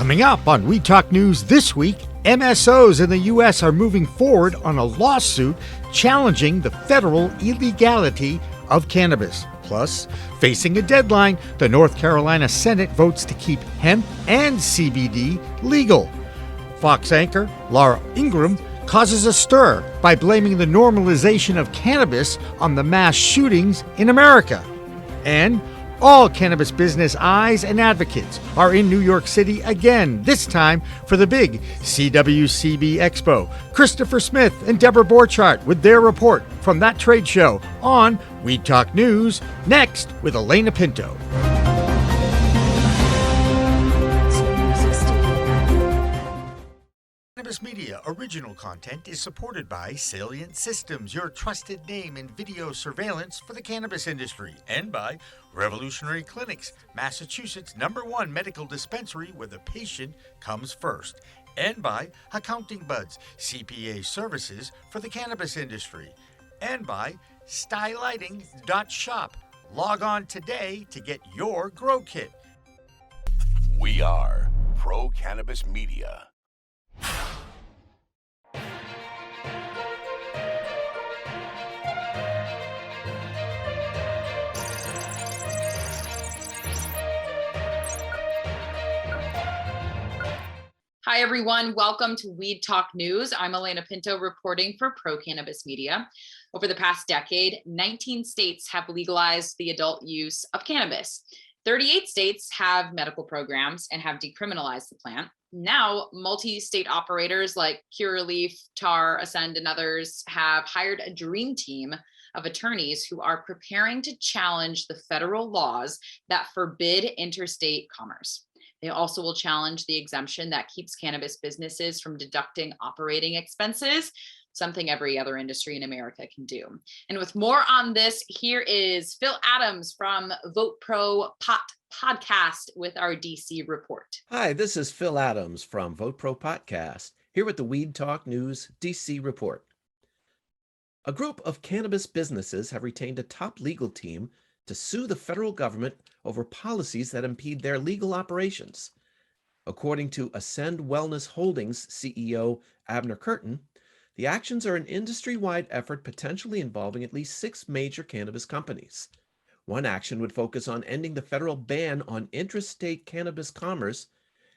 Coming up on We Talk News this week, MSOs in the U.S. are moving forward on a lawsuit challenging the federal illegality of cannabis. Plus, facing a deadline, the North Carolina Senate votes to keep hemp and CBD legal. Fox anchor Laura Ingraham causes a stir by blaming the normalization of cannabis on the mass shootings in America. And all cannabis business eyes and advocates are in New York City again, this time for the big CWCB Expo. Christopher Smith and Debra Borchardt with their report from that trade show on We Talk News, next with Alaina Pinto. Cannabis Media original content is supported by Salient Systems, your trusted name in video surveillance for the cannabis industry, and by Revolutionary Clinics, Massachusetts' #1 medical dispensary where the patient comes first, and by Accounting Buds, CPA services for the cannabis industry, and by stylighting.shop. Log on today to get your grow kit. We are Pro Cannabis Media. Hi, everyone. Welcome to Weed Talk News. I'm Alaina Pinto reporting for Pro Cannabis Media. Over the past decade, 19 states have legalized the adult use of cannabis. 38 states have medical programs and have decriminalized the plant. Now, multi-state operators like Curaleaf, TerrAscend, and others have hired a dream team of attorneys who are preparing to challenge the federal laws that forbid interstate commerce. They also will challenge the exemption that keeps cannabis businesses from deducting operating expenses, something every other industry in America can do. And with more on this, here is Phil Adams from Vote Pro Podcast with our DC report. Hi, this is Phil Adams from Vote Pro Podcast, here with the Weed Talk News DC report. A group of cannabis businesses have retained a top legal team to sue the federal government over policies that impede their legal operations. According to Ascend Wellness Holdings CEO Abner Curtin, the actions are an industry-wide effort potentially involving at least 6 major cannabis companies. One action would focus on ending the federal ban on interstate cannabis commerce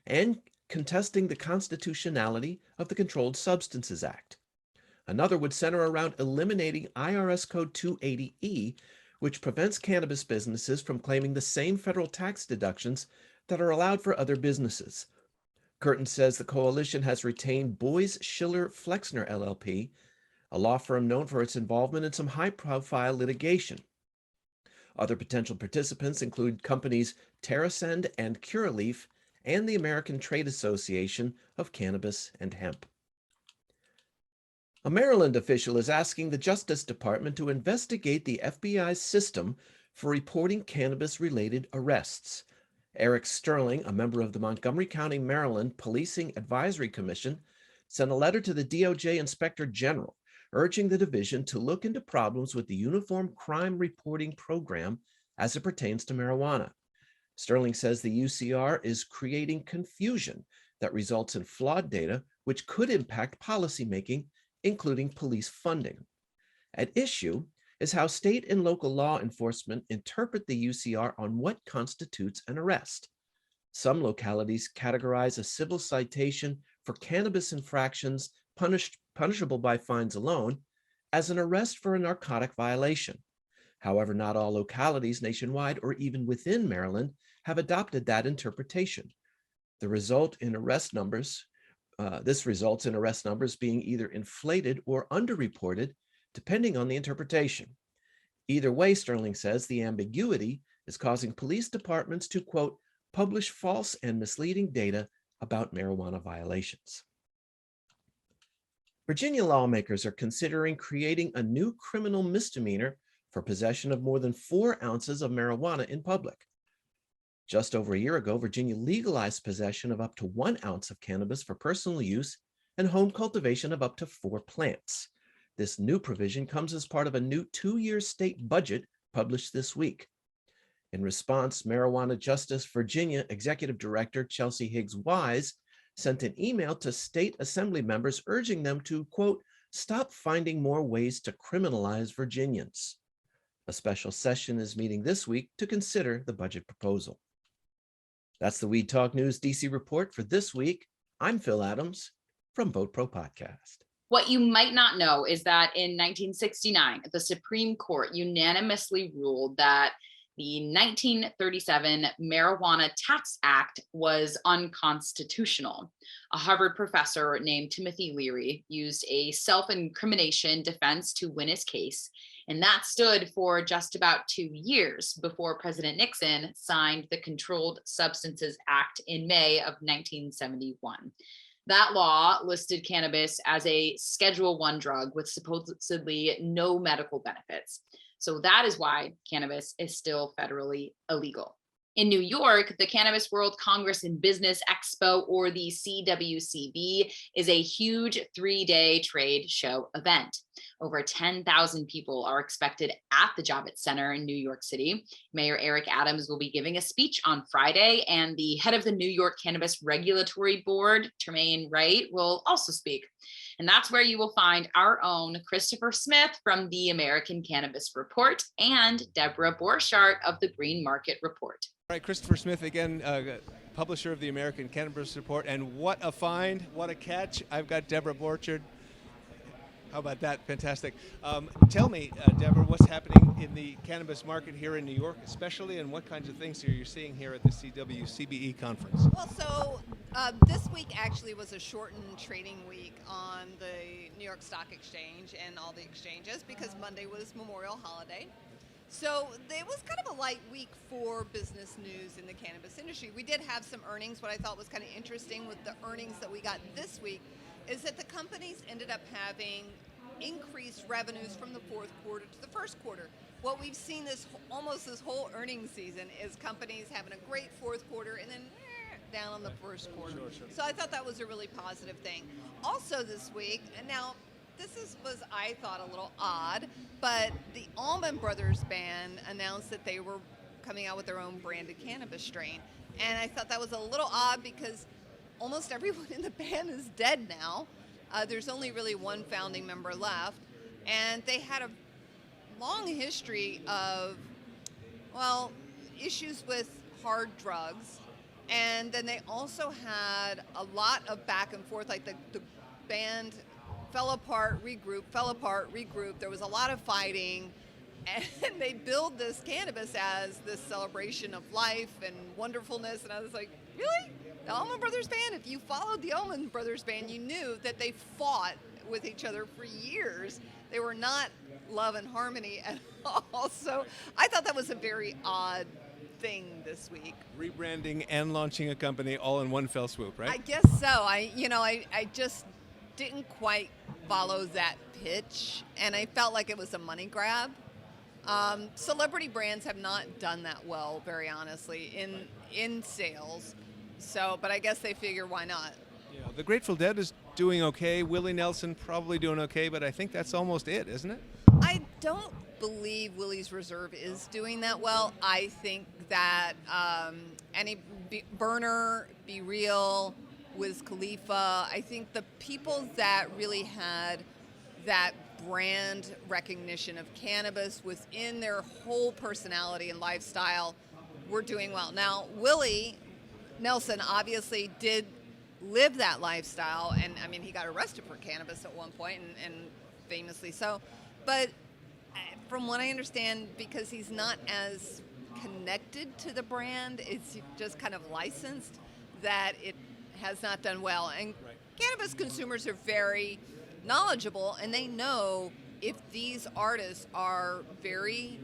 and contesting the constitutionality of the Controlled Substances Act. Another would center around eliminating IRS Code 280E, which prevents cannabis businesses from claiming the same federal tax deductions that are allowed for other businesses. Curtin says the coalition has retained Boies Schiller Flexner LLP, a law firm known for its involvement in some high-profile litigation. Other potential participants include companies TerrAscend and Curaleaf and the American Trade Association of Cannabis and Hemp. A Maryland official is asking the Justice Department to investigate the FBI's system for reporting cannabis-related arrests. Eric Sterling, a member of the Montgomery County, Maryland Policing Advisory Commission, sent a letter to the DOJ Inspector General urging the division to look into problems with the Uniform Crime Reporting Program as it pertains to marijuana. Sterling says the UCR is creating confusion that results in flawed data, which could impact policymaking, including police funding. At issue is how state and local law enforcement interpret the UCR on what constitutes an arrest. Some localities categorize a civil citation for cannabis infractions punishable by fines alone as an arrest for a narcotic violation. However, not all localities nationwide or even within Maryland have adopted that interpretation. This results in arrest numbers being either inflated or underreported, depending on the interpretation. Either way, Sterling says the ambiguity is causing police departments to, quote, publish false and misleading data about marijuana violations. Virginia lawmakers are considering creating a new criminal misdemeanor for possession of more than 4 ounces of marijuana in public. Just over a year ago, Virginia legalized possession of up to 1 ounce of cannabis for personal use and home cultivation of up to 4 plants. This new provision comes as part of a new 2-year state budget published this week. In response, Marijuana Justice Virginia Executive Director Chelsea Higgs Wise sent an email to state assembly members urging them to, quote, stop finding more ways to criminalize Virginians. A special session is meeting this week to consider the budget proposal. That's the Weed Talk News DC report for this week. I'm Phil Adams from Vote Pro Podcast. What you might not know is that in 1969, the Supreme Court unanimously ruled that the 1937 Marijuana Tax Act was unconstitutional. A Harvard professor named Timothy Leary used a self-incrimination defense to win his case, and that stood for just about 2 years before President Nixon signed the Controlled Substances Act in May of 1971. That law listed cannabis as a Schedule I drug with supposedly no medical benefits. So that is why cannabis is still federally illegal. In New York, the Cannabis World Congress and Business Expo, or the CWCB, is a huge 3-day trade show event. Over 10,000 people are expected at the Javits Center in New York City. Mayor Eric Adams will be giving a speech on Friday, and the head of the New York Cannabis Regulatory Board, Tremaine Wright, will also speak. And that's where you will find our own Christopher Smith from the American Cannabis Report and Debra Borchardt of the Green Market Report. All right, Christopher Smith again, publisher of the American Cannabis Report, and what a find, what a catch. I've got Debra Borchardt. How about that? Fantastic. Tell me, Debra, what's happening in the cannabis market here in New York, especially, and what kinds of things are you seeing here at the CWCBE conference? Well, so this week actually was a shortened trading week on the New York Stock Exchange and all the exchanges because Monday was Memorial Holiday. So it was kind of a light week for business news in the cannabis industry. We did have some earnings. What I thought was kind of interesting with the earnings that we got this week is that the companies ended up having increased revenues from the fourth quarter to the first quarter. What we've seen almost this whole earnings season is companies having a great fourth quarter and then down on the first quarter. Sure. So I thought that was a really positive thing. Also this week, and now this was, I thought, a little odd, but the Allman Brothers band announced that they were coming out with their own branded cannabis strain. And I thought that was a little odd because almost everyone in the band is dead now. There's only really one founding member left. And they had a long history of, well, issues with hard drugs. And then they also had a lot of back and forth, like the band fell apart, regrouped. There was a lot of fighting, and they billed this cannabis as this celebration of life and wonderfulness. And I was like, really? The Allman Brothers Band? If you followed the Allman Brothers Band, you knew that they fought with each other for years. They were not love and harmony at all. So I thought that was a very odd thing this week. Rebranding and launching a company all in one fell swoop, right? I guess so. I just didn't quite follow that pitch, and I felt like it was a money grab. Celebrity brands have not done that well, very honestly, in sales. So, but I guess they figure, why not? Yeah, the Grateful Dead is doing okay. Willie Nelson probably doing okay, but I think that's almost it, isn't it? I don't believe Willie's Reserve is doing that well. I think that Burner, Be Real, Wiz Khalifa, I think the people that really had that brand recognition of cannabis within their whole personality and lifestyle were doing well. Now, Willie Nelson obviously did live that lifestyle, and I mean, he got arrested for cannabis at one point, and famously so. But from what I understand, because he's not as connected to the brand, it's just kind of licensed, that it has not done well. And right. Cannabis consumers are very knowledgeable, and they know if these artists are very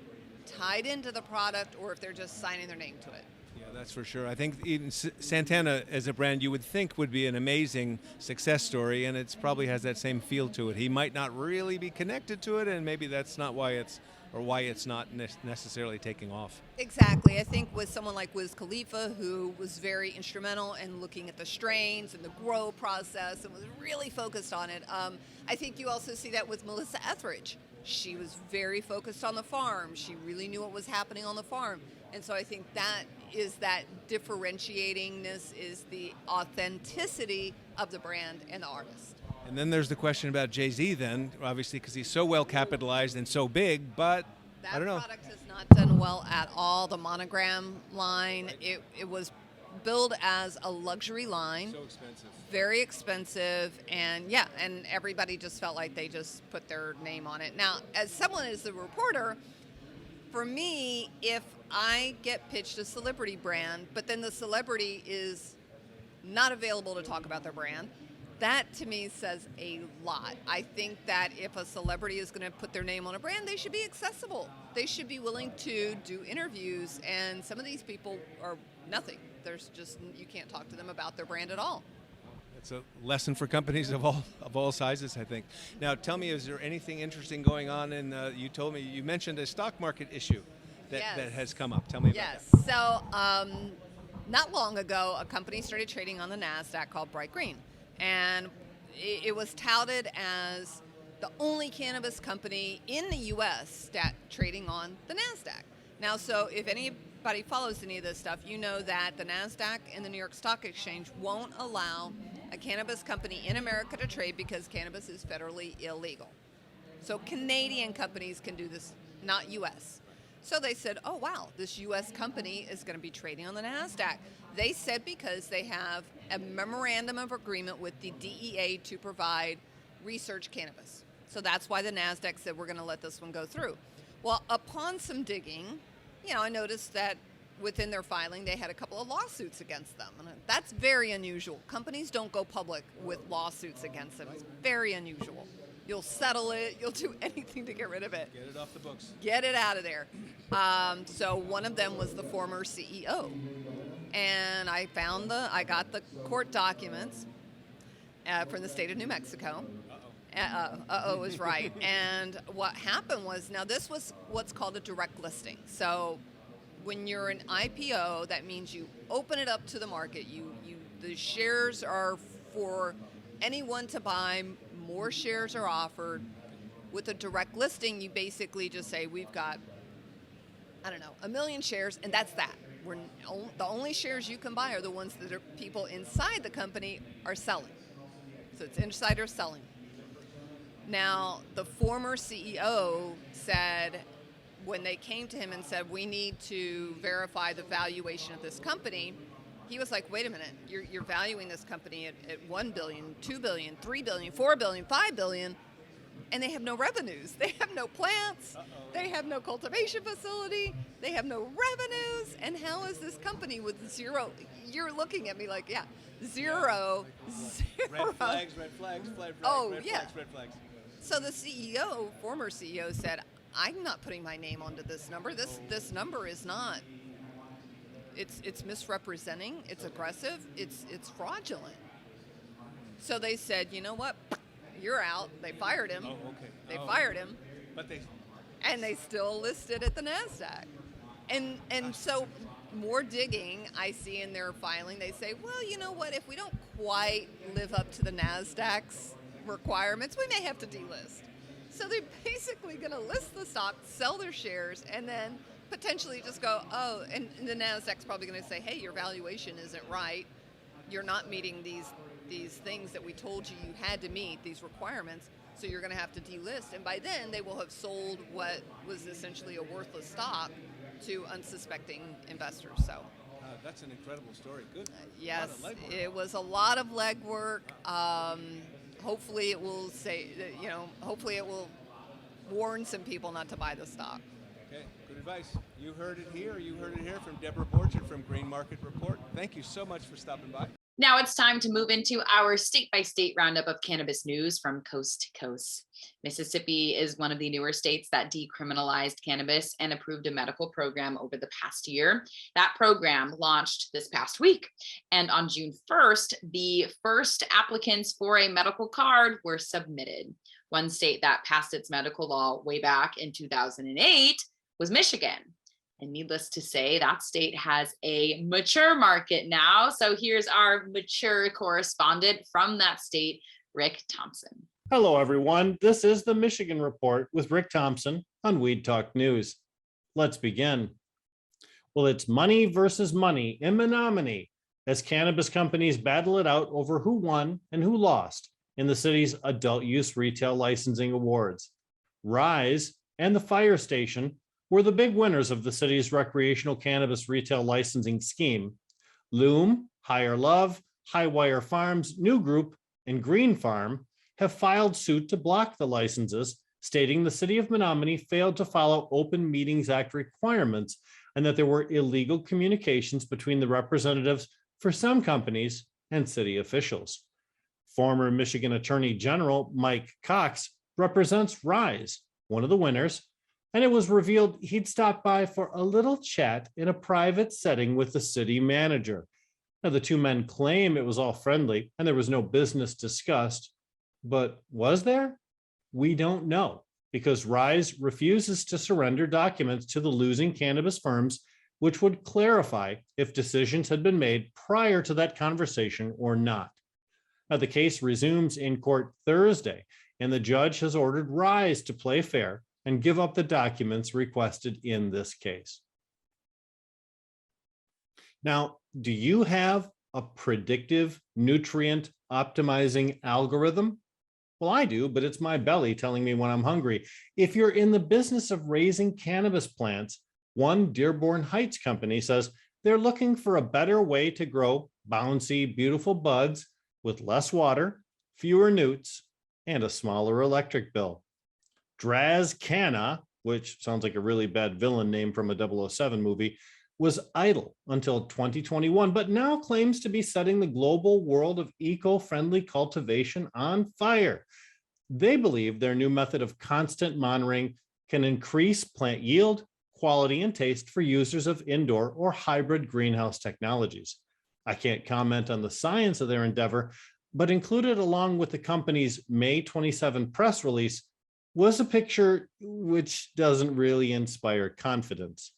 tied into the product or if they're just signing their name to it. Yeah, that's for sure. I think even Santana as a brand you would think would be an amazing success story, and it probably has that same feel to it. He might not really be connected to it, and maybe that's not why it's not necessarily taking off. Exactly. I think with someone like Wiz Khalifa, who was very instrumental in looking at the strains and the grow process and was really focused on it. I think you also see that with Melissa Etheridge. She was very focused on the farm. She really knew what was happening on the farm. And so I think that is that differentiatingness, is the authenticity of the brand and the artist. And then there's the question about Jay-Z then, obviously, because he's so well capitalized and so big, but That I don't know. product has not done well at all. The Monogram line, it was billed as a luxury line. So expensive. Very expensive, and yeah, and everybody just felt like they just put their name on it. Now, as someone as a reporter, for me, if I get pitched a celebrity brand, but then the celebrity is not available to talk about their brand, that to me says a lot. I think that if a celebrity is going to put their name on a brand, they should be accessible. They should be willing to do interviews, and some of these people are nothing. There's just, you can't talk to them about their brand at all. It's a lesson for companies of all sizes, I think. Now, tell me, is there anything interesting going on? And you mentioned a stock market issue that has come up. Tell me about that. Yes. So, not long ago, a company started trading on the NASDAQ called Bright Green. And it was touted as the only cannabis company in the U.S. trading on the NASDAQ. Now, so if anybody follows any of this stuff, you know that the NASDAQ and the New York Stock Exchange won't allow a cannabis company in America to trade because cannabis is federally illegal. So Canadian companies can do this, not U.S. So they said, oh, wow, this U.S. company is going to be trading on the NASDAQ. They said because they have a memorandum of agreement with the DEA to provide research cannabis. So that's why the NASDAQ said we're going to let this one go through. Well, upon some digging, I noticed that within their filing, they had a couple of lawsuits against them. And that's very unusual. Companies don't go public with lawsuits against them. It's very unusual. You'll settle it. You'll do anything to get rid of it. Get it off the books. Get it out of there. So one of them was the former CEO. And I got the court documents from the state of New Mexico. Uh-oh is right. And what happened was, now this was what's called a direct listing. So when you're an IPO, that means you open it up to the market. The shares are for anyone to buy. More shares are offered. With a direct listing, you basically just say, we've got, 1 million shares, and that's that. The only shares you can buy are the ones that are people inside the company are selling. So it's insider selling. Now, the former CEO said, when they came to him and said, we need to verify the valuation of this company, he was like, wait a minute, you're valuing this company at 1 billion, 2 billion, 3 billion, 4 billion, 5 billion, and they have no revenues. They have no plants. They have no cultivation facility. They have no revenues. And how is this company with zero? You're looking at me like, yeah, zero. Red flags, red flags, red flags. So the former CEO said, I'm not putting my name onto this number. This number is not. It's misrepresenting. It's aggressive. It's fraudulent. So they said, you know what? You're out. They fired him. Oh, okay. They fired him. But they still listed at the NASDAQ. And so more digging I see in their filing, they say, well, you know what? If we don't quite live up to the NASDAQ's requirements, we may have to delist. So they're basically going to list the stock, sell their shares, and then potentially just go, oh, and the NASDAQ's probably going to say, hey, your valuation isn't right. You're not meeting these things that we told you had to meet, these requirements, so you're going to have to delist. And by then, they will have sold what was essentially a worthless stock to unsuspecting investors. So that's an incredible story. Good. Yes, it was a lot of legwork. Hopefully it will hopefully it will warn some people not to buy the stock. Okay, good advice. You heard it here. You heard it here from Debra Borchardt from Green Market Report. Thank you so much for stopping by. Now it's time to move into our state-by-state roundup of cannabis news from coast to coast. Mississippi is one of the newer states that decriminalized cannabis and approved a medical program over the past year. That program launched this past week. And on June 1st, the first applicants for a medical card were submitted. One state that passed its medical law way back in 2008 was Michigan. And needless to say, that state has a mature market now. So here's our mature correspondent from that state, Rick Thompson. Hello, everyone. This is the Michigan Report with Rick Thompson on Weed Talk News. Let's begin. Well, it's money versus money in Menominee as cannabis companies battle it out over who won and who lost in the city's adult use retail licensing awards. Rise and the Fire Station were the big winners of the city's recreational cannabis retail licensing scheme. Loom, Higher Love, Highwire Farms, New Group, and Green Farm have filed suit to block the licenses, stating the city of Menominee failed to follow Open Meetings Act requirements and that there were illegal communications between the representatives for some companies and city officials. Former Michigan Attorney General Mike Cox represents Rise, one of the winners, and it was revealed he'd stopped by for a little chat in a private setting with the city manager. Now, the two men claim it was all friendly and there was no business discussed, but was there? We don't know, because Rise refuses to surrender documents to the losing cannabis firms, which would clarify if decisions had been made prior to that conversation or not. Now, the case resumes in court Thursday, and the judge has ordered Rise to play fair and give up the documents requested in this case. Now, do you have a predictive nutrient optimizing algorithm? Well, I do, but it's my belly telling me when I'm hungry. If you're in the business of raising cannabis plants, one Dearborn Heights company says they're looking for a better way to grow bouncy, beautiful buds with less water, fewer newts, and a smaller electric bill. Draz Canna, which sounds like a really bad villain name from a 007 movie, was idle until 2021, but now claims to be setting the global world of eco-friendly cultivation on fire. They believe their new method of constant monitoring can increase plant yield, quality, and taste for users of indoor or hybrid greenhouse technologies. I can't comment on the science of their endeavor, but included along with the company's May 27 press release was a picture which doesn't really inspire confidence.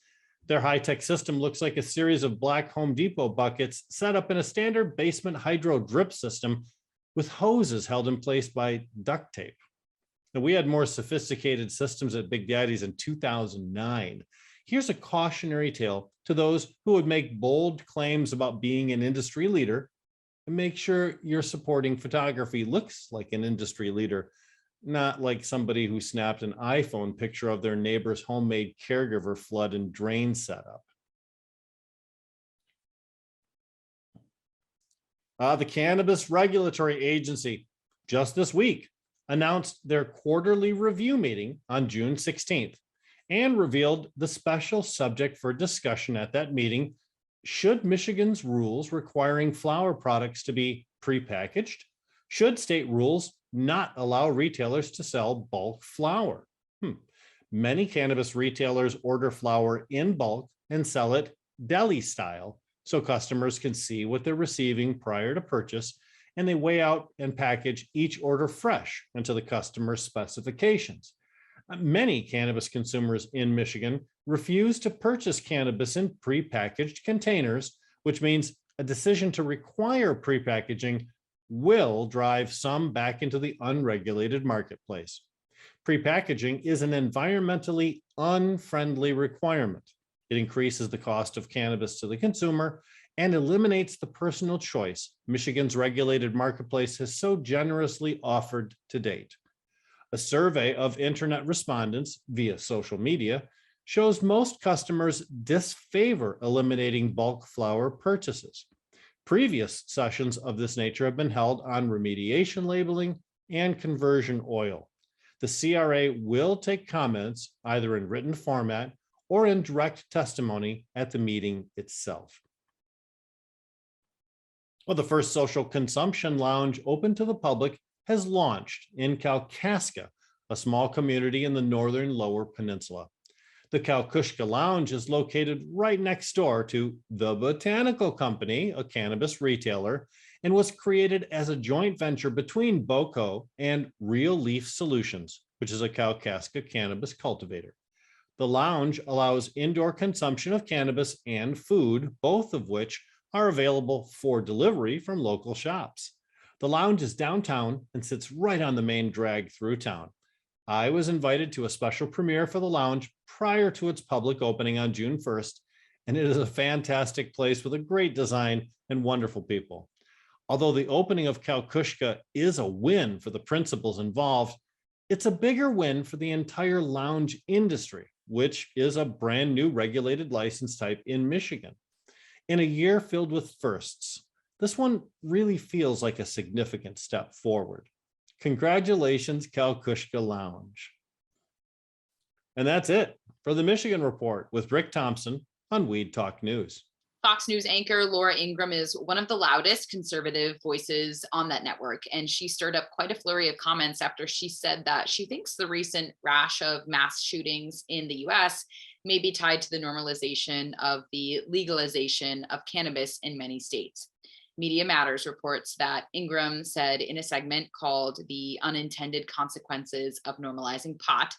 Their high-tech system looks like a series of black Home Depot buckets set up in a standard basement hydro drip system with hoses held in place by duct tape. Now, we had more sophisticated systems at Big Daddy's in 2009. Here's a cautionary tale to those who would make bold claims about being an industry leader, and make sure your supporting photography looks like an industry leader, not like somebody who snapped an iPhone picture of their neighbor's homemade caregiver flood and drain setup. The Cannabis Regulatory Agency just this week announced their quarterly review meeting on June 16th and revealed the special subject for discussion at that meeting: should Michigan's rules requiring flower products to be prepackaged? Should state rules not allow retailers to sell bulk flower? Many cannabis retailers order flower in bulk and sell it deli style, so customers can see what they're receiving prior to purchase, and they weigh out and package each order fresh into the customer's specifications. Many cannabis consumers in Michigan refuse to purchase cannabis in prepackaged containers, which means a decision to require prepackaging will drive some back into the unregulated marketplace. Prepackaging is an environmentally unfriendly requirement. It increases the cost of cannabis to the consumer and eliminates the personal choice Michigan's regulated marketplace has so generously offered to date. A survey of internet respondents via social media shows most customers disfavor eliminating bulk flower purchases. Previous sessions of this nature have been held on remediation labeling and conversion oil. The CRA will take comments either in written format or in direct testimony at the meeting itself. Well, the first social consumption lounge open to the public has launched in Kalkaska, a small community in the northern Lower Peninsula. The Kalkushka Lounge is located right next door to The Botanical Company, a cannabis retailer, and was created as a joint venture between BOCO and Real Leaf Solutions, which is a Kalkaska cannabis cultivator. The lounge allows indoor consumption of cannabis and food, both of which are available for delivery from local shops. The lounge is downtown and sits right on the main drag through town. I was invited to a special premiere for the lounge prior to its public opening on June 1st, and it is a fantastic place with a great design and wonderful people. Although the opening of Kalkushka is a win for the principals involved, it's a bigger win for the entire lounge industry, which is a brand new regulated license type in Michigan. In a year filled with firsts, this one really feels like a significant step forward. Congratulations, Kalkushka Lounge. And that's it for the Michigan Report with Rick Thompson on Weed Talk News. Fox News anchor Laura Ingraham is one of the loudest conservative voices on that network, and she stirred up quite a flurry of comments after she said that she thinks the recent rash of mass shootings in the US may be tied to the normalization of the legalization of cannabis in many states. Media Matters reports that Ingraham said in a segment called "The Unintended Consequences of Normalizing Pot"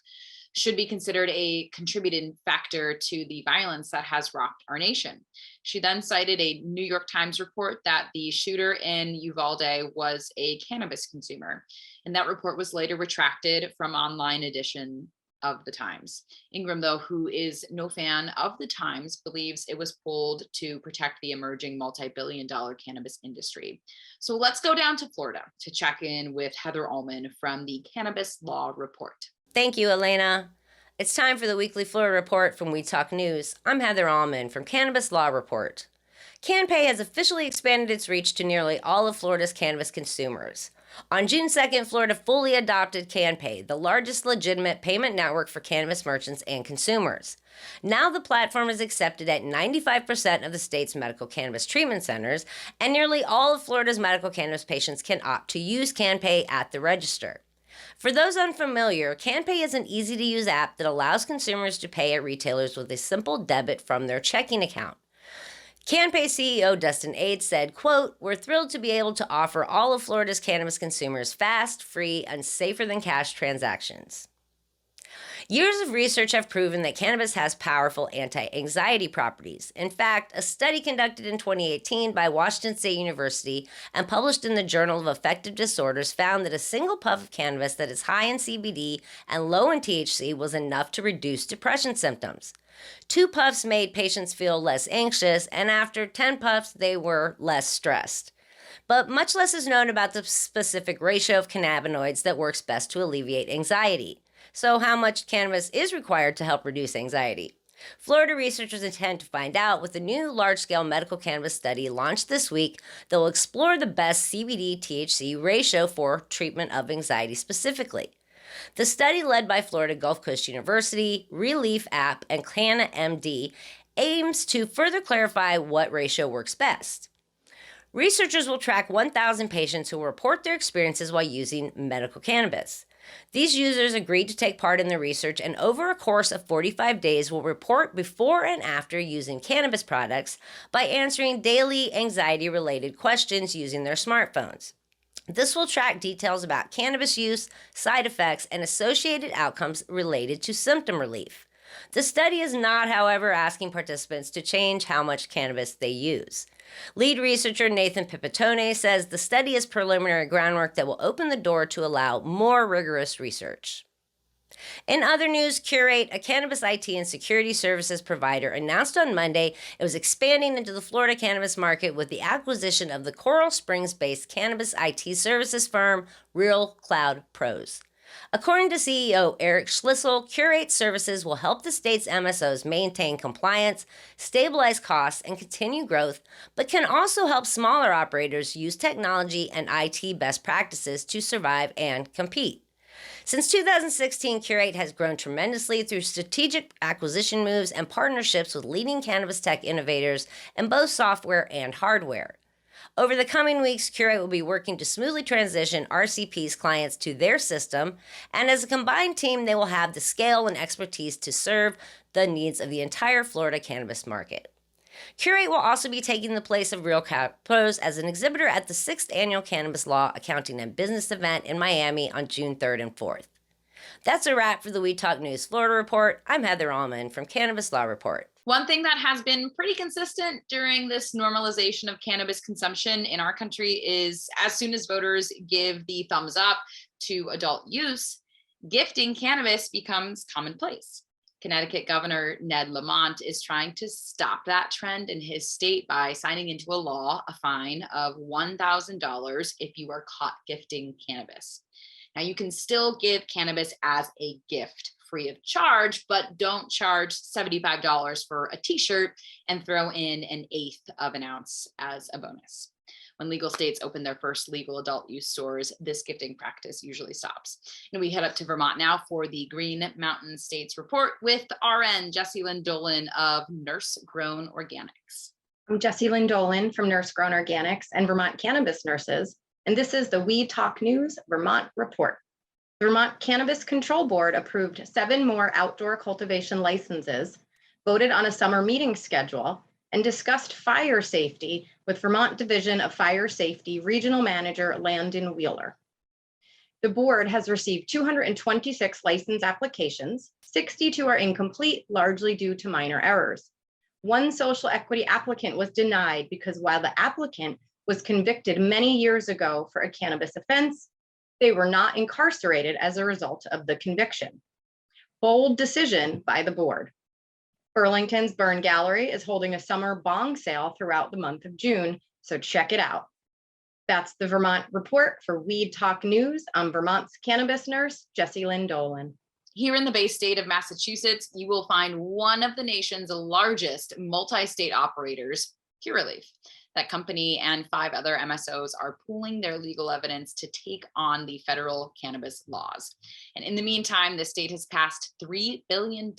should be considered a contributing factor to the violence that has rocked our nation. She then cited a New York Times report that the shooter in Uvalde was a cannabis consumer, and that report was later retracted from online edition of the Times. Ingraham, though, who is no fan of the Times, believes it was pulled to protect the emerging multi-billion-dollar cannabis industry. So let's go down to Florida to check in with Heather Allman from the Cannabis Law Report. Thank you, Alaina. It's time for the weekly Florida Report from We Talk News. I'm Heather Allman from Cannabis Law Report. CanPay has officially expanded its reach to nearly all of Florida's cannabis consumers. On June 2nd, Florida fully adopted CanPay, the largest legitimate payment network for cannabis merchants and consumers. Now the platform is accepted at 95% of the state's medical cannabis treatment centers, and nearly all of Florida's medical cannabis patients can opt to use CanPay at the register. For those unfamiliar, CanPay is an easy-to-use app that allows consumers to pay at retailers with a simple debit from their checking account. CanPay CEO Dustin Ade said, quote, "We're thrilled to be able to offer all of Florida's cannabis consumers fast, free, and safer-than-cash transactions." Years of research have proven that cannabis has powerful anti-anxiety properties. In fact, a study conducted in 2018 by Washington State University and published in the Journal of Affective Disorders found that a single puff of cannabis that is high in CBD and low in THC was enough to reduce depression symptoms. 2 puffs made patients feel less anxious, and after 10 puffs, they were less stressed. But much less is known about the specific ratio of cannabinoids that works best to alleviate anxiety. So how much cannabis is required to help reduce anxiety? Florida researchers intend to find out with a new large-scale medical cannabis study launched this week that will explore the best CBD-THC ratio for treatment of anxiety specifically. The study, led by Florida Gulf Coast University, Relief App, and Canna MD, aims to further clarify what ratio works best. Researchers will track 1,000 patients who will report their experiences while using medical cannabis. These users agreed to take part in the research, and over a course of 45 days will report before and after using cannabis products by answering daily anxiety-related questions using their smartphones. This will track details about cannabis use, side effects, and associated outcomes related to symptom relief. The study is not, however, asking participants to change how much cannabis they use. Lead researcher Nathan Pipitone says the study is preliminary groundwork that will open the door to allow more rigorous research. In other news, Curate, a cannabis IT and security services provider, announced on Monday it was expanding into the Florida cannabis market with the acquisition of the Coral Springs-based cannabis IT services firm Real Cloud Pros. According to CEO Eric Schlissel, Curate services will help the state's MSOs maintain compliance, stabilize costs, and continue growth, but can also help smaller operators use technology and IT best practices to survive and compete. Since 2016, Curate has grown tremendously through strategic acquisition moves and partnerships with leading cannabis tech innovators in both software and hardware. Over the coming weeks, Curate will be working to smoothly transition RCP's clients to their system, and as a combined team, they will have the scale and expertise to serve the needs of the entire Florida cannabis market. Curate will also be taking the place of Real Cloud Pros as an exhibitor at the 6th Annual Cannabis Law, Accounting, and Business event in Miami on June 3rd and 4th. That's a wrap for the We Talk News Florida Report. I'm Heather Allman from Cannabis Law Report. One thing that has been pretty consistent during this normalization of cannabis consumption in our country is as soon as voters give the thumbs up to adult use, gifting cannabis becomes commonplace. Connecticut Governor Ned Lamont is trying to stop that trend in his state by signing into a law a fine of $1,000 if you are caught gifting cannabis. Now, you can still give cannabis as a gift free of charge, but don't charge $75 for a t-shirt and throw in 1/8 of an ounce as a bonus. When legal states open their first legal adult use stores, this gifting practice usually stops. And we head up to Vermont now for the Green Mountain States Report with RN Jessie Lynn Dolan of Nurse Grown Organics. I'm Jessie Lynn Dolan from Nurse Grown Organics and Vermont Cannabis Nurses, and this is the Weed Talk News Vermont Report. The Vermont Cannabis Control Board approved 7 more outdoor cultivation licenses, voted on a summer meeting schedule, and discussed fire safety with Vermont Division of Fire Safety Regional Manager Landon Wheeler. The board has received 226 license applications. 62 are incomplete, largely due to minor errors. One social equity applicant was denied because while the applicant was convicted many years ago for a cannabis offense, they were not incarcerated as a result of the conviction. Bold decision by the board. Burlington's Burn Gallery is holding a summer bong sale throughout the month of June, so check it out. That's the Vermont Report for Weed Talk News. I'm Vermont's cannabis nurse, Jessie Lynn Dolan. Here in the Bay State of Massachusetts, you will find one of the nation's largest multi-state operators, Curaleaf. That company and 5 other MSOs are pooling their legal evidence to take on the federal cannabis laws. And in the meantime, the state has passed $3 billion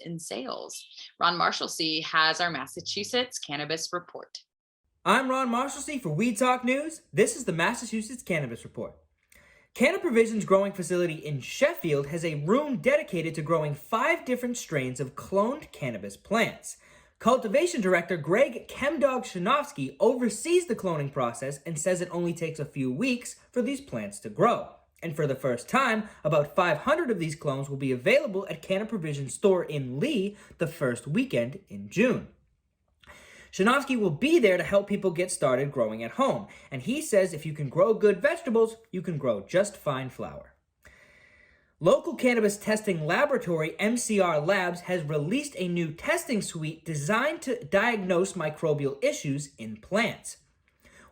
in sales. Ron Marshalsea has our Massachusetts Cannabis Report. I'm Ron Marshalsea for Weed Talk News. This is the Massachusetts Cannabis Report. CannaProvision's growing facility in Sheffield has a room dedicated to growing 5 different strains of cloned cannabis plants. Cultivation Director Greg Chemdog Shanofsky oversees the cloning process and says it only takes a few weeks for these plants to grow. And for the first time, about 500 of these clones will be available at CannaProvision's store in Lee the first weekend in June. Shanofsky will be there to help people get started growing at home, and he says if you can grow good vegetables, you can grow just fine flower. Local cannabis testing laboratory MCR Labs has released a new testing suite designed to diagnose microbial issues in plants.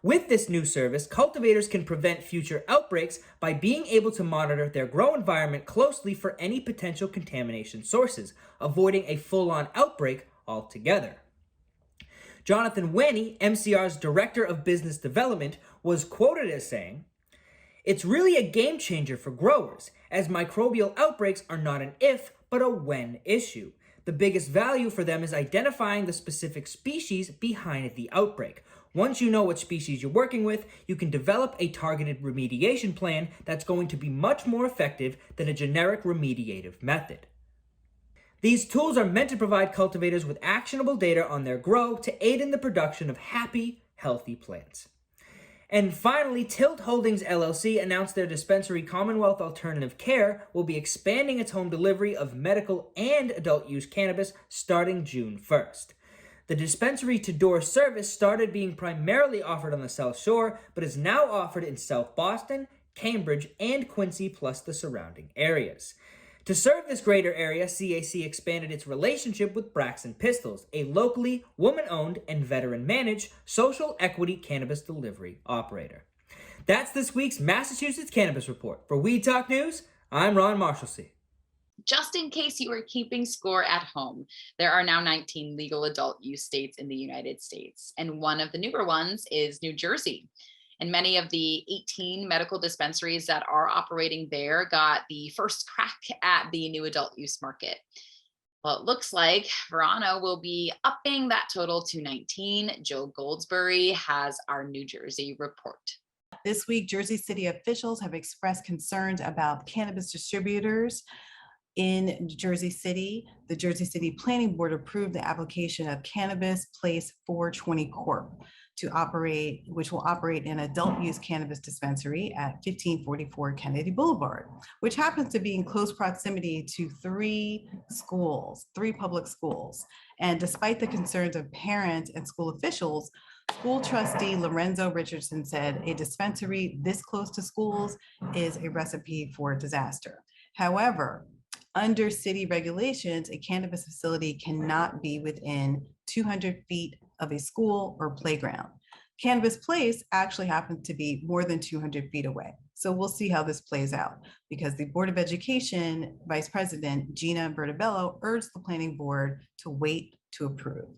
With this new service, cultivators can prevent future outbreaks by being able to monitor their grow environment closely for any potential contamination sources, avoiding a full-on outbreak altogether. Jonathan Wenny, MCR's Director of Business Development, was quoted as saying, "It's really a game changer for growers, as microbial outbreaks are not an if, but a when issue. The biggest value for them is identifying the specific species behind the outbreak. Once you know what species you're working with, you can develop a targeted remediation plan that's going to be much more effective than a generic remediative method." These tools are meant to provide cultivators with actionable data on their grow to aid in the production of happy, healthy plants. And finally, Tilt Holdings LLC announced their dispensary Commonwealth Alternative Care will be expanding its home delivery of medical and adult use cannabis starting June 1st. The dispensary to door service started being primarily offered on the South Shore, but is now offered in South Boston, Cambridge, and Quincy, plus the surrounding areas. To serve this greater area, CAC expanded its relationship with Braxton Pistols, a locally woman-owned and veteran-managed social equity cannabis delivery operator. That's this week's Massachusetts Cannabis Report. For Weed Talk News, I'm Ron Marshalsea. Just in case you are keeping score at home, there are now 19 legal adult use states in the United States, and one of the newer ones is New Jersey. And many of the 18 medical dispensaries that are operating there got the first crack at the new adult use market. Well, it looks like Verano will be upping that total to 19. Jill Goldsberry has our New Jersey report. This week, Jersey City officials have expressed concerns about cannabis distributors in Jersey City. The Jersey City Planning Board approved the application of Cannabis Place 420 Corp. to operate, which will operate an adult use cannabis dispensary at 1544 Kennedy Boulevard, which happens to be in close proximity to 3 public schools. And despite the concerns of parents and school officials, school trustee Lorenzo Richardson said a dispensary this close to schools is a recipe for disaster. However, Under city regulations, a cannabis facility cannot be within 200 feet of a school or playground. Cannabis Place actually happens to be more than 200 feet away. So we'll see how this plays out, because the Board of Education Vice President Gina Bertabello urged the planning board to wait to approve.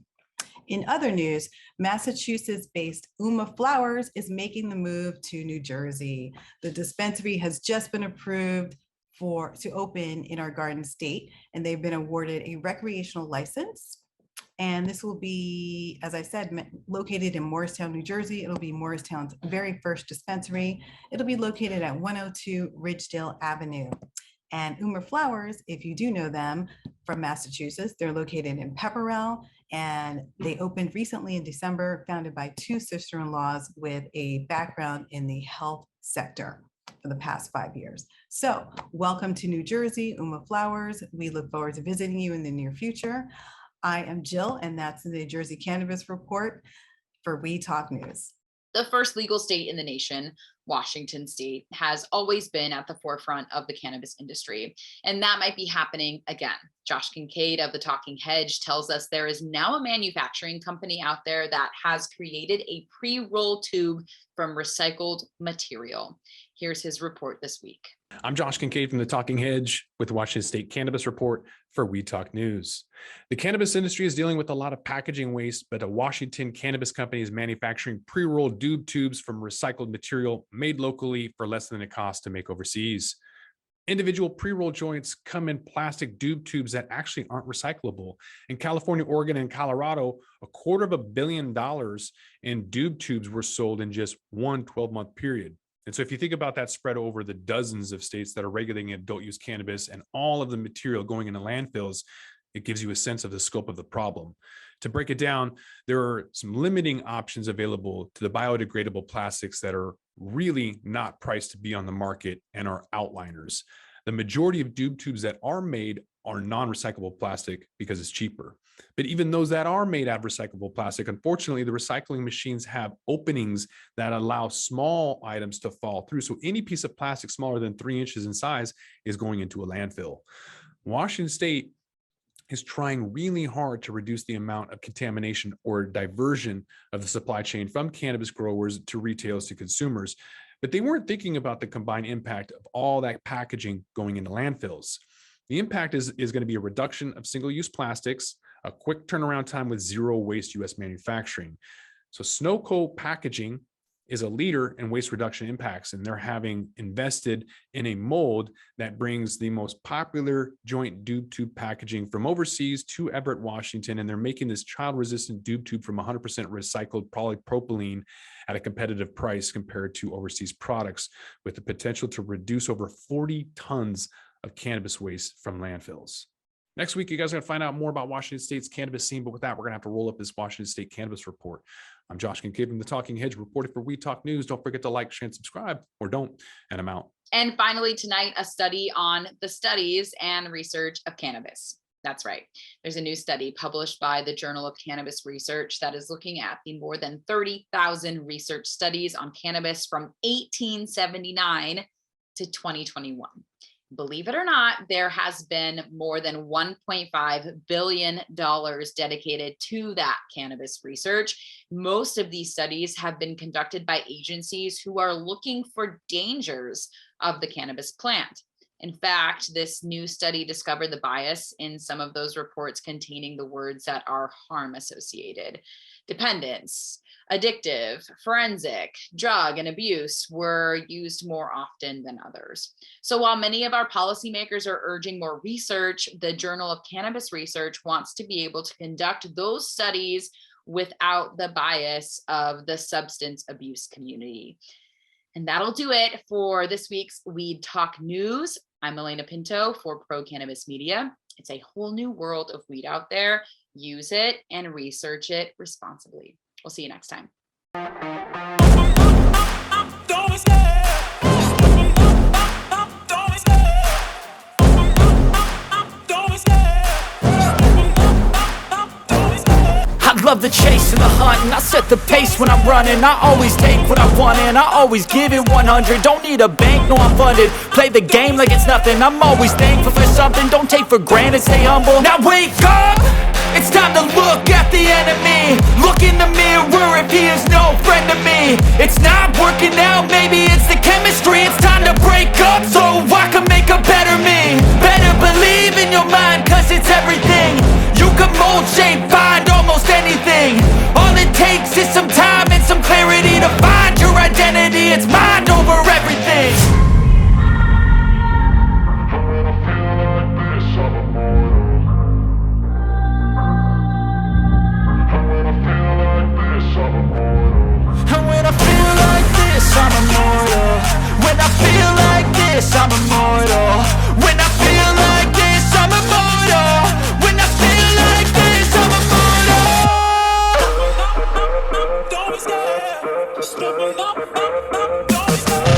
In other news, Massachusetts-based Uma Flowers is making the move to New Jersey. The dispensary has just been approved to open in our Garden State, and they've been awarded a recreational license. And this will be, as I said, located in Morristown, New Jersey. It'll be Morristown's very first dispensary. It'll be located at 102 Ridgedale Avenue. And Uma Flowers, if you do know them from Massachusetts, they're located in Pepperell, and they opened recently in December, founded by two sister-in-laws with a background in the health sector for the past 5 years. So welcome to New Jersey, Uma Flowers. We look forward to visiting you in the near future. I am Jill, and that's the New Jersey Cannabis Report for We Talk News. The first legal state in the nation, Washington State, has always been at the forefront of the cannabis industry, and that might be happening again. Josh Kincaid of the Talking Hedge tells us there is now a manufacturing company out there that has created a pre-roll tube from recycled material. Here's his report this week. I'm Josh Kincaid from the Talking Hedge with the Washington State Cannabis Report for We Talk News. The cannabis industry is dealing with a lot of packaging waste, but a Washington cannabis company is manufacturing pre-rolled doob tubes from recycled material made locally for less than it costs to make overseas. Individual pre-roll joints come in plastic doob tubes that actually aren't recyclable. In California, Oregon, and Colorado, $250 million in doob tubes were sold in just one 12-month period. And so if you think about that spread over the dozens of states that are regulating adult use cannabis and all of the material going into landfills, it gives you a sense of the scope of the problem. To break it down, there are some limiting options available to the biodegradable plastics that are really not priced to be on the market and are outliners. The majority of doob tubes that are made are non-recyclable plastic because it's cheaper. But even those that are made out of recyclable plastic, unfortunately, the recycling machines have openings that allow small items to fall through. So any piece of plastic smaller than 3 inches in size is going into a landfill. Washington State is trying really hard to reduce the amount of contamination or diversion of the supply chain from cannabis growers to retailers to consumers. But they weren't thinking about the combined impact of all that packaging going into landfills. The impact is going to be a reduction of single-use plastics, a quick turnaround time with zero waste U.S. manufacturing. So Snowco Packaging is a leader in waste reduction impacts, and they're having invested in a mold that brings the most popular joint doob tube packaging from overseas to Everett, Washington, and they're making this child-resistant doob tube from 100% recycled polypropylene at a competitive price compared to overseas products, with the potential to reduce over 40 tons of cannabis waste from landfills. Next week, you guys are going to find out more about Washington State's cannabis scene, but with that, we're going to have to roll up this Washington State Cannabis Report. I'm Josh Kincaid from the Talking Hedge, reporting for We Talk News. Don't forget to like, share, and subscribe, or don't, and I'm out. And finally, tonight, a study on the studies and research of cannabis. That's right. There's a new study published by the Journal of Cannabis Research that is looking at the more than 30,000 research studies on cannabis from 1879 to 2021. Believe it or not, there has been more than $1.5 billion dedicated to that cannabis research. Most of these studies have been conducted by agencies who are looking for dangers of the cannabis plant. In fact, this new study discovered the bias in some of those reports containing the words that are harm associated. Dependence, addictive, forensic, drug, and abuse were used more often than others. So while many of our policymakers are urging more research, the Journal of Cannabis Research wants to be able to conduct those studies without the bias of the substance abuse community. And that'll do it for this week's Weed Talk News. I'm Alaina Pinto for Pro Cannabis Media. It's a whole new world of weed out there. Use it and research it responsibly. We'll see you next time. I love the chase and the hunt, and I set the pace when I'm running. I always take what I want and I always give it 100. Don't need a bank, no I'm funded. Play the game like it's nothing. I'm always thankful for something. Don't take for granted, stay humble. Now wake up! It's time to look at the enemy. Look in the mirror if he is no friend to me. It's not working out, maybe it's the chemistry. It's time to break up so I can make a better me. Better believe in your mind, cause it's everything. You can mold, shape, find almost anything. All it takes is some time and some clarity to find your identity. It's mind over everything. And when I feel like this, I'm immortal. When I feel like this, I'm immortal. When I feel like this, I'm immortal. When I feel like this, I'm immortal. Don't be scared. Just step up. Don't be scared.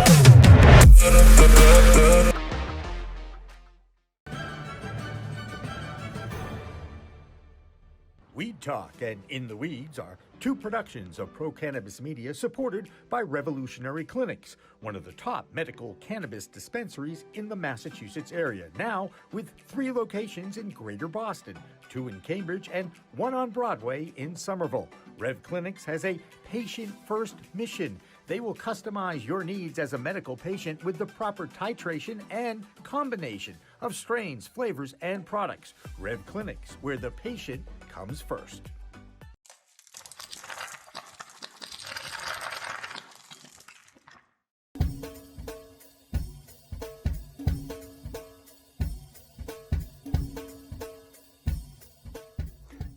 Weed Talk and In the Weeds are two productions of Pro Cannabis Media supported by Revolutionary Clinics, one of the top medical cannabis dispensaries in the Massachusetts area, now with 3 locations in Greater Boston, 2 in Cambridge and 1 on Broadway in Somerville. Rev Clinics has a patient-first mission. They will customize your needs as a medical patient with the proper titration and combination of strains, flavors, and products. Rev Clinics, where the patient comes first.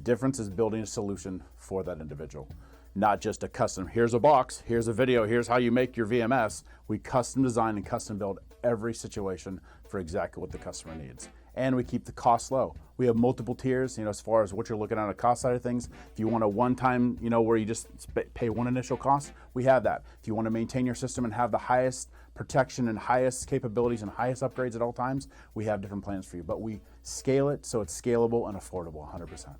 Difference is building a solution for that individual, not just a custom, here's a box, here's a video, here's how you make your VMS. We custom design and custom build every situation for exactly what the customer needs. And we keep the costs low. We have multiple tiers, as far as what you're looking at on the cost side of things. If you want a one-time, where you just pay one initial cost, we have that. If you want to maintain your system and have the highest protection and highest capabilities and highest upgrades at all times, we have different plans for you. But we scale it so it's scalable and affordable 100%.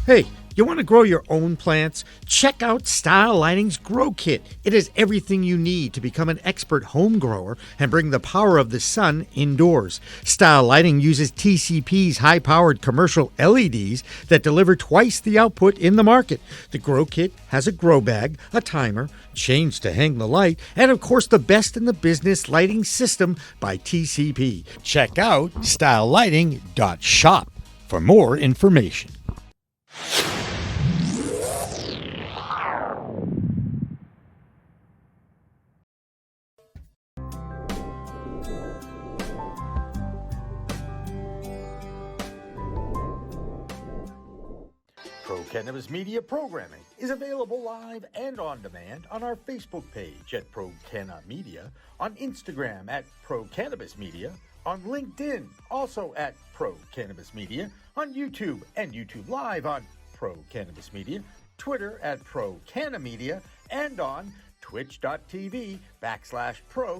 Hey, you want to grow your own plants? Check out Style Lighting's Grow Kit. It has everything you need to become an expert home grower and bring the power of the sun indoors. Style Lighting uses TCP's high-powered commercial LEDs that deliver twice the output in the market. The Grow Kit has a grow bag, a timer, chains to hang the light, and of course the best in the business lighting system by TCP. Check out stylelighting.shop for more information. Pro Cannabis Media programming is available live and on demand on our Facebook page at Pro Canna Media, on Instagram at Pro Cannabis Media, on LinkedIn also at Pro Cannabis Media, on YouTube and YouTube Live on Pro Cannabis Media, Twitter at Pro Canna Media, and on twitch.tv/Pro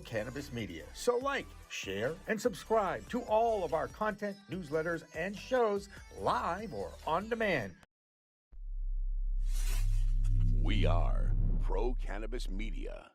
Cannabis Media. So like, share, and subscribe to all of our content, newsletters, and shows live or on demand. We are Pro Cannabis Media.